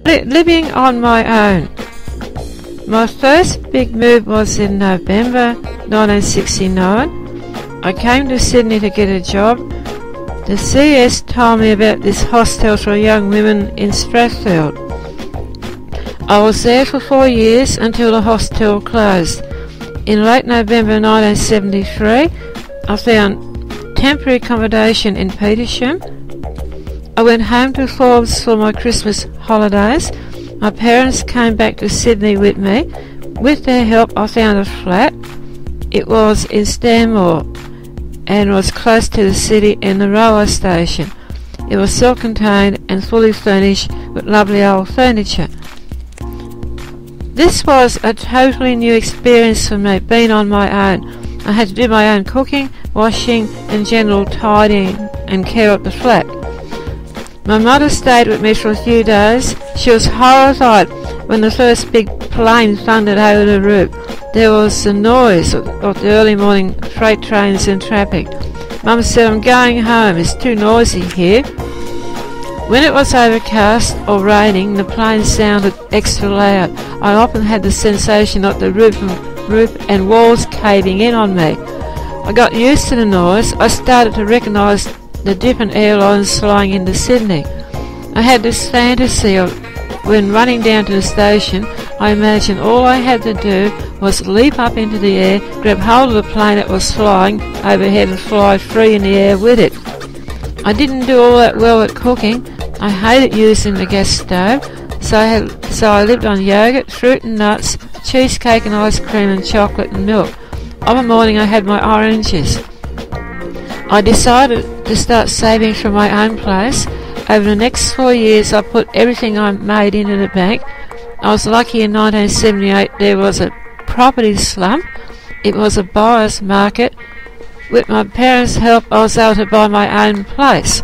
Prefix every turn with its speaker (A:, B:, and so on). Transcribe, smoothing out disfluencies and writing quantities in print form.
A: Living on my own. My first big move was in November 1969. I came to Sydney to get a job. The CS told me about this hostel for young women in Strathfield. I was there for 4 years until the hostel closed. In late November 1973, I found temporary accommodation in Petersham. I went home to Forbes for my Christmas holidays. My parents came back to Sydney with me. With their help, I found a flat. It was in Stanmore and was close to the city and the railway station. It was self-contained and fully furnished with lovely old furniture. This was a totally new experience for me, being on my own. I had to do my own cooking, washing and general tidying and care of the flat. My mother stayed with me for a few days. She was horrified when the first big plane thundered over the roof. There was the noise of the early morning freight trains and traffic. Mum said, "I'm going home, it's too noisy here." When it was overcast or raining, the plane sounded extra loud. I often had the sensation of the roof and walls caving in on me. I got used to the noise. I started to recognise the different airlines flying into Sydney. I had this fantasy of when running down to the station, I imagined all I had to do was leap up into the air, grab hold of the plane that was flying overhead and fly free in the air with it. I didn't do all that well at cooking. I hated using the gas stove, so I lived on yogurt, fruit and nuts, cheesecake and ice cream and chocolate and milk. Of a morning I had my oranges. I decided to start saving from my own place. Over the next 4 years I put everything I made into the bank. I was lucky in 1978 there was a property slump. It was a buyer's market. With my parents' help I was able to buy my own place.